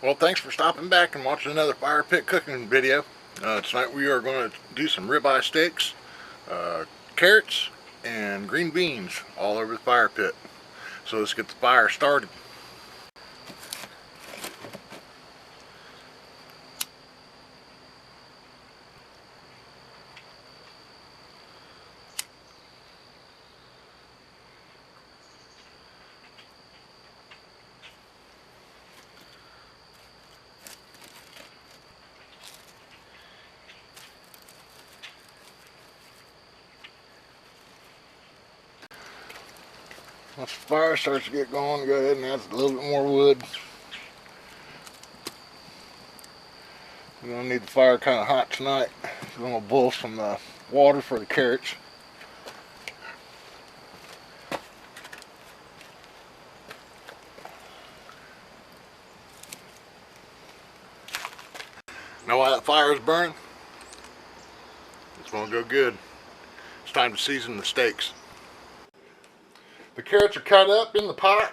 Well, thanks for stopping back and watching another fire pit cooking video. Tonight we are going to do some ribeye steaks, carrots, and green beans all over the fire pit. So let's get the fire started. Once the fire starts to get going, go ahead and add a little bit more wood. We're going to need the fire kind of hot tonight. We're going to boil some water for the carrots. Now while that fire is burning, it's going to go good. It's time to season the steaks. The carrots are cut up in the pot.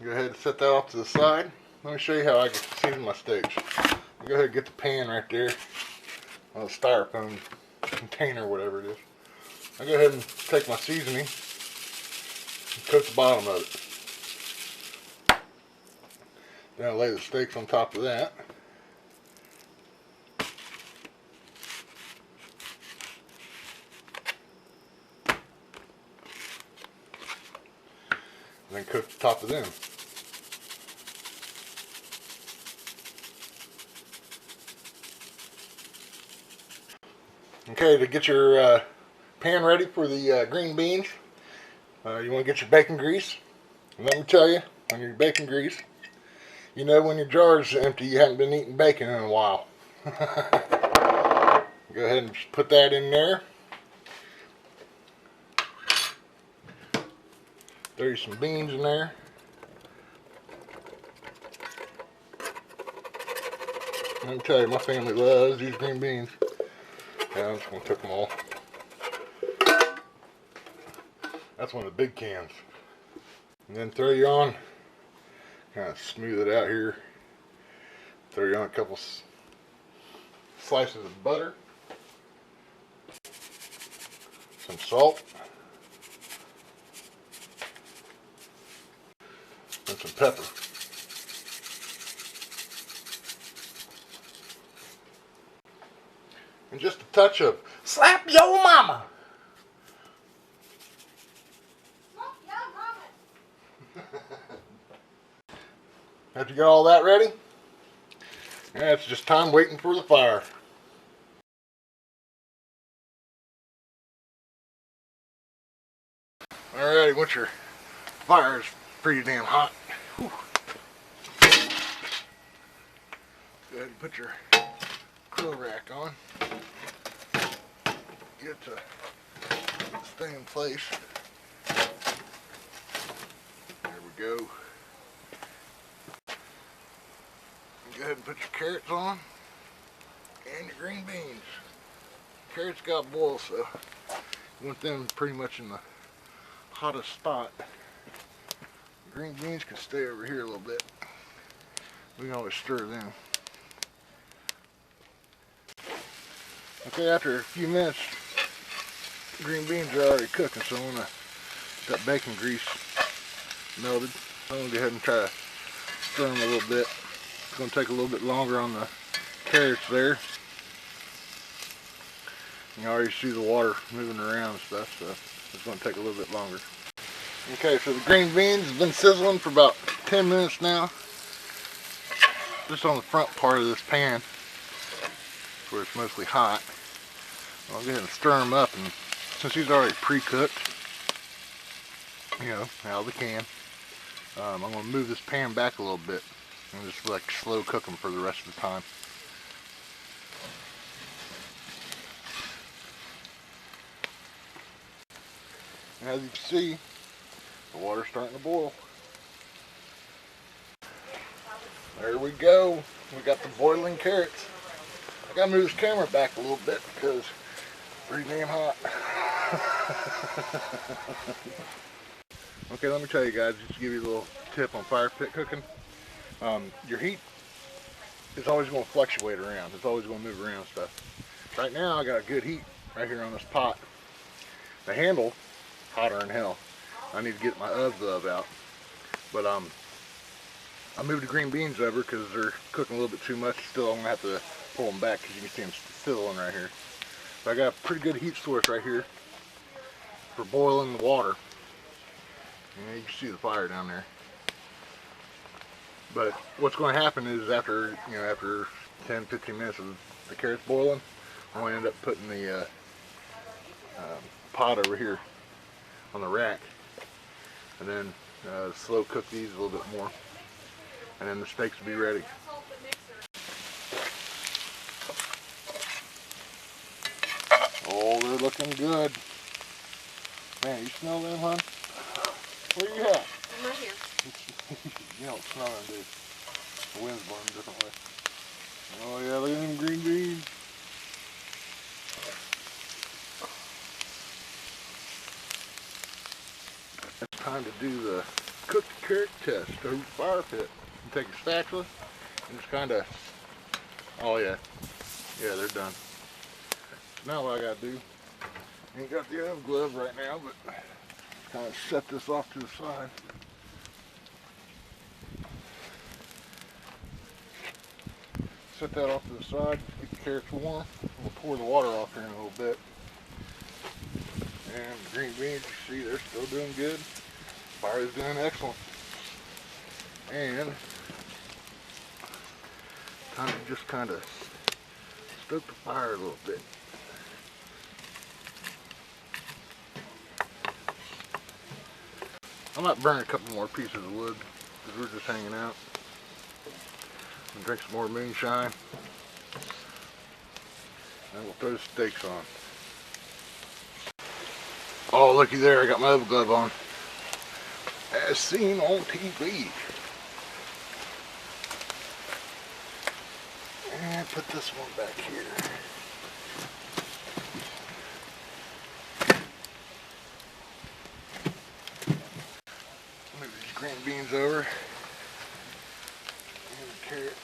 Go ahead and set that off to the side. Let me show you how I can season my steaks. Go ahead and get the pan right there. The styrofoam container, whatever it is. I go ahead and take my seasoning and coat the bottom of it. Then I lay the steaks on top of that. And then cook the top of them. Okay, to get your pan ready for the green beans, you want to get your bacon grease. And let me tell you, on your bacon grease, you know when your jar is empty, you haven't been eating bacon in a while. Go ahead and just put that in there. Throw you some beans in there. Let me tell you, my family loves these green beans. Yeah, I'm just going to cook them all. That's one of the big cans. And then throw you on, kind of smooth it out here. Throw you on a couple slices of butter. Some salt. And some pepper. And just a touch of slap yo mama. Slap yo mama. After you got all that ready, yeah, it's just time waiting for the fire. Alrighty, once your fire is pretty damn hot, whew, go ahead and put your grill rack on. Get to stay in place. There we go. Go ahead and put your carrots on and your green beans. Carrots got boiled, so you want them pretty much in the hottest spot. Green beans can stay over here a little bit. We can always stir them. Okay, after a few minutes, green beans are already cooking, so I'm gonna get that bacon grease melted. So I'm gonna go ahead and try to stir them a little bit. It's gonna take a little bit longer on the carrots there. You can already see the water moving around and stuff, so it's gonna take a little bit longer. Okay, so the green beans have been sizzling for about 10 minutes now. Just on the front part of this pan, where it's mostly hot. I'll go ahead and stir them up, and since these are already pre-cooked, you know, out of the can, I'm going to move this pan back a little bit and just like slow cook them for the rest of the time. And as you can see, the water's starting to boil. There we go. We got the boiling carrots. I gotta move this camera back a little bit because it's pretty damn hot. Okay, let me tell you guys, just to give you a little tip on fire pit cooking. Your heat is always going to fluctuate around. It's always going to move around and stuff. Right now I got a good heat right here on this pot. The handle, hotter than hell. I need to get my glove out. But I moved the green beans over because they're cooking a little bit too much. Still, I'm going to have to pull them back because you can see them fizzling right here. But I got a pretty good heat source right here for boiling the water. Yeah, you can see the fire down there. But what's going to happen is after 10-15 minutes of the carrots boiling, I'm going to end up putting the pot over here on the rack, and then slow cook these a little bit more, and then the steaks will be ready. Oh, they're looking good. Man, you smell them, hon? Where you at? I'm right here. You don't smell them, dude. The wind's blowing a different way. Oh yeah, look at them green beans. It's time to do the cooked carrot test over the fire pit. You take a spatula and just kind of, oh yeah, they're done. So now what I gotta do, ain't got the oven glove right now, but kind of set this off to the side. Set that off to the side, keep the carrots warm. We'll pour the water off here in a little bit. And the green beans, you see, they're still doing good. Fire's doing excellent. And time to just kind of stoke the fire a little bit. I might burn a couple more pieces of wood because we're just hanging out. And drink some more moonshine. And we'll throw the steaks on. Oh, looky there, I got my oven glove on. As seen on TV. And put this one back here. Move these green beans over. And the carrots.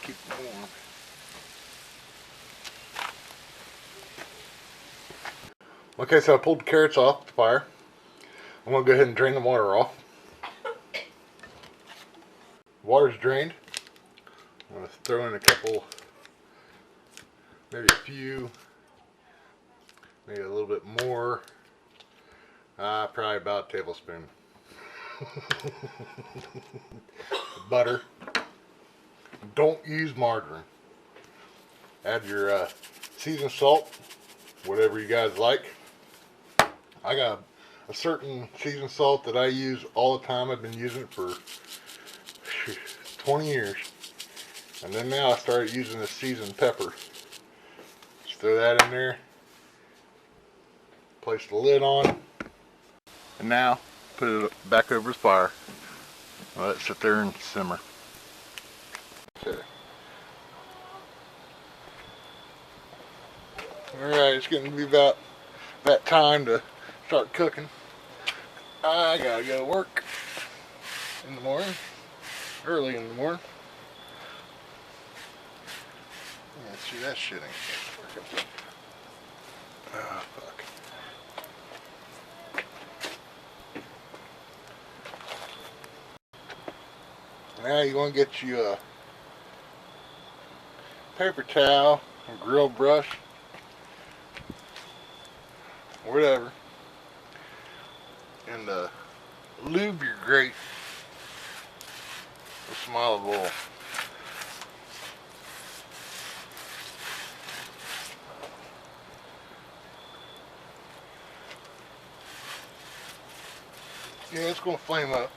Keep them warm. Okay, so I pulled the carrots off the fire. I'm going to go ahead and drain the water off. Water's drained. I'm going to throw in a couple, maybe a few, maybe a little bit more. Probably about a tablespoon. Butter. Don't use margarine. Add your seasoned salt, whatever you guys like. I got a certain seasoned salt that I use all the time. I've been using it for 20 years. And then now I started using the seasoned pepper. Just throw that in there. Place the lid on. And now put it back over the fire. Let it sit there and simmer. Okay. Alright, it's getting to be about that time to start cooking. I gotta go to work in the morning, early in the morning. Yeah, see, that shit ain't working. Oh, fuck. Now you're gonna get you a paper towel, a grill brush, whatever, and lube your grate with some olive oil. Yeah, it's going to flame up.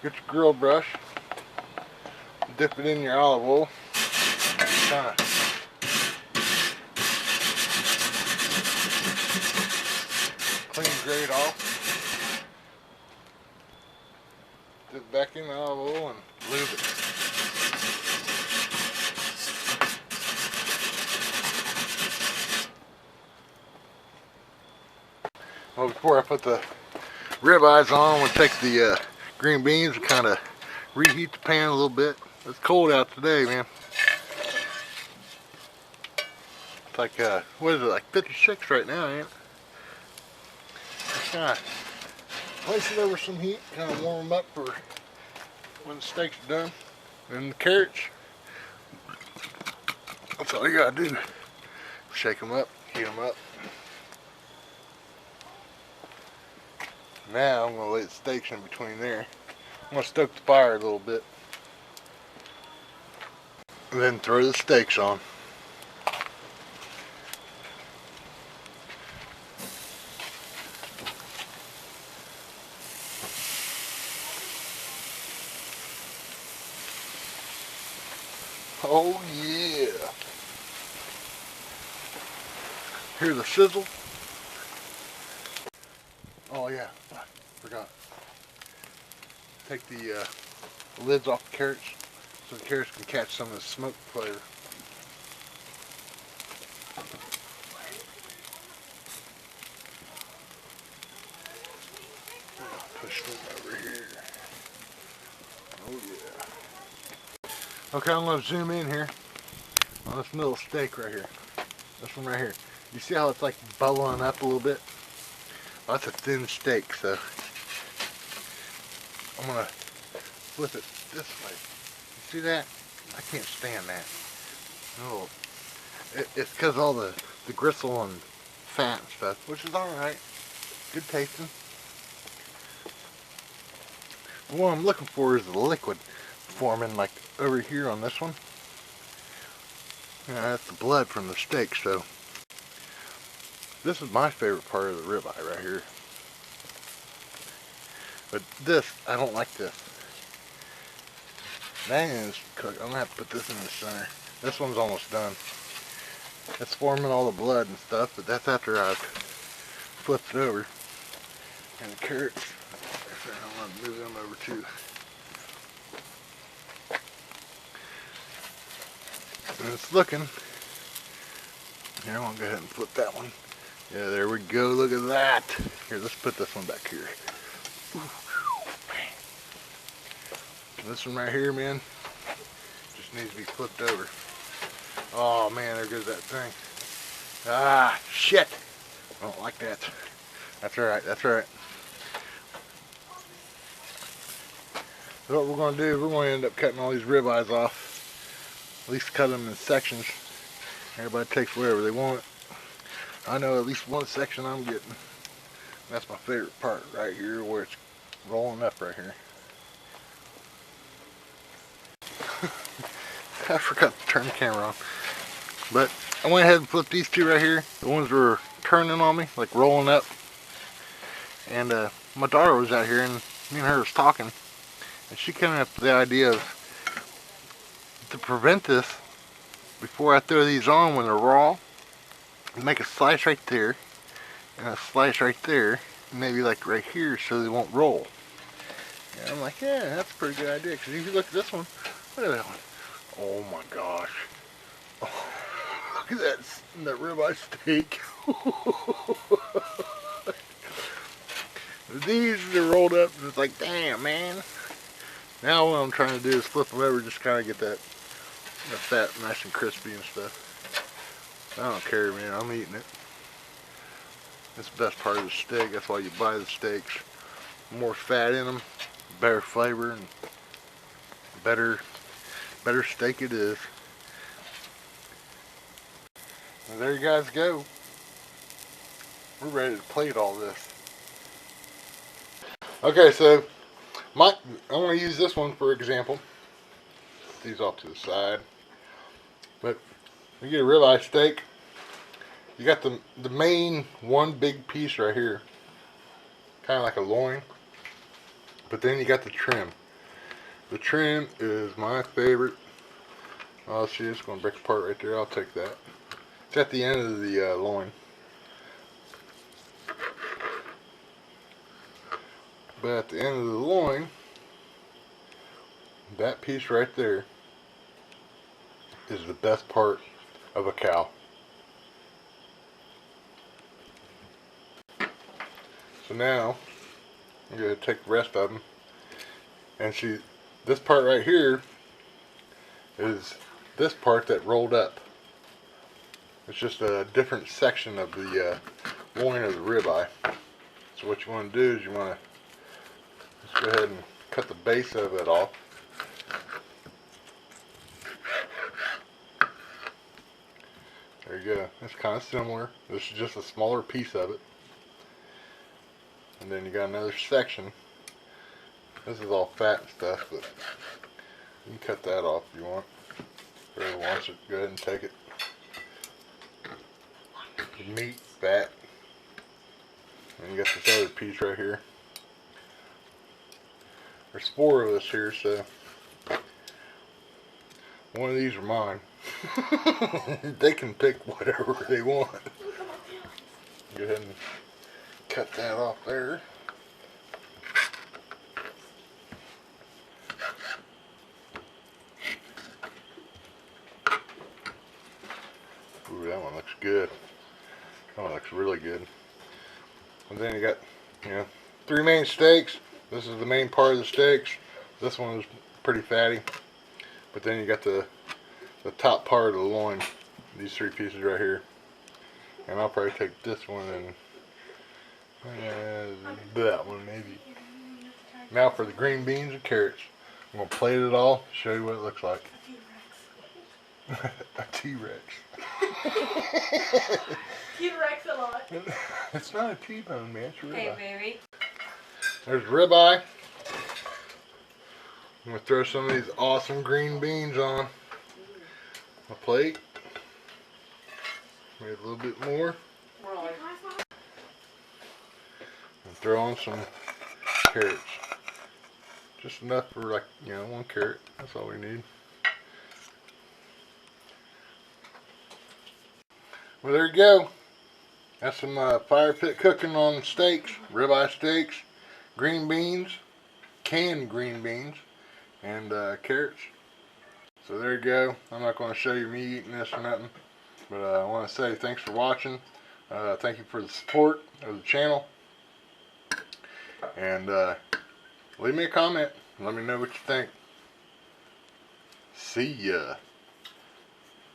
Get your grill brush, dip it in your olive oil, kind of clean the grate off, dip it back in the olive oil and lube it. Well, before I put the ribeyes on, I'm going to take the green beans and kind of reheat the pan a little bit. It's cold out today, man. It's like, what is it, like 56 right now, ain't it? Just kind of place it over some heat, kind of warm them up for when the steaks are done. And the carrots, that's all you gotta do. Shake them up, heat them up. Now I'm gonna lay the steaks in between there. I'm gonna stoke the fire a little bit. And then throw the steaks on. Oh yeah. Hear the sizzle. Oh yeah, forgot. Take the lids off the carrots so the carrots can catch some of the smoke flavor. Push them over here. Oh yeah. Okay, I'm going to zoom in here on this middle steak right here. This one right here. You see how it's like bubbling up a little bit? Well, that's a thin steak, so I'm going to flip it this way. You see that? I can't stand that. Oh, it's because all the gristle and fat and stuff, which is alright. Good tasting. What I'm looking for is the liquid forming like over here on this one. Yeah, that's the blood from the steak, so this is my favorite part of the ribeye right here. But this, I don't like this. That is cooked. I'm gonna have to put this in the center. This one's almost done. It's forming all the blood and stuff, but that's after I've flipped it over. And the carrots, I want to move them over too. And it's looking. Here, I'm gonna go ahead and flip that one. Yeah, there we go. Look at that. Here, let's put this one back here. This one right here, man, just needs to be flipped over. Oh man, there goes that thing. Ah, shit. I don't like that. That's alright, that's alright. So what we're going to do, we're going to end up cutting all these ribeyes off. At least cut them in sections. Everybody takes whatever they want. I know at least one section I'm getting. That's my favorite part right here, where it's rolling up right here. I forgot to turn the camera on. But I went ahead and flipped these two right here. The ones that were turning on me, like rolling up. And my daughter was out here and me and her was talking. And she came up with the idea of, to prevent this, before I throw these on when they're raw, make a slice right there and a slice right there, maybe like right here, so they won't roll. And I'm like, yeah, that's a pretty good idea. Because if you look at this one, look at that one. Oh my gosh. Oh, look at that ribeye steak. These are rolled up and it's like, damn, man. Now what I'm trying to do is flip them over, just kind of get that fat nice and crispy and stuff. I don't care, man. I'm eating it. It's the best part of the steak. That's why you buy the steaks. More fat in them, better flavor, and better steak it is. And there you guys go. We're ready to plate all this. Okay, so I'm going to use this one for example. Put these off to the side. But you get a ribeye steak. You got the main one big piece right here, kind of like a loin. But then you got the trim. The trim is my favorite. Oh, see, it's going to break apart right there. I'll take that. It's at the end of the loin. But at the end of the loin, that piece right there is the best part of a cow. So now, I'm going to take the rest of them And this part right here is this part that rolled up. It's just a different section of the loin of the ribeye. So what you want to do is you want to just go ahead and cut the base of it off. There you go. It's kind of similar. This is just a smaller piece of it. And then you got another section. This is all fat and stuff, but you can cut that off if you want. Whoever wants it, go ahead and take it. Meat, fat. And you got this other piece right here. There's 4 of us here, so one of these are mine. They can pick whatever they want. Go ahead and cut that off there. Ooh, that one looks good. That one looks really good. And then you got, 3 main steaks. This is the main part of the steaks. This one is pretty fatty. But then you got the top part of the loin. These 3 pieces right here. And I'll probably take this one and that one maybe. Now for the green beans and carrots. I'm going to plate it all, show you what it looks like. A T-Rex. T-Rex a lot. It's not a T-bone, man. It's a ribeye. Hey, baby. There's ribeye. I'm going to throw some of these awesome green beans on a plate. Maybe a little bit more. And throw on some carrots. Just enough for 1 carrot. That's all we need. Well, there you go. That's some fire pit cooking on steaks, ribeye steaks, green beans, canned green beans, and carrots. So there you go. I'm not going to show you me eating this or nothing, but I want to say thanks for watching. Thank you for the support of the channel, and leave me a comment. Let me know what you think. See ya.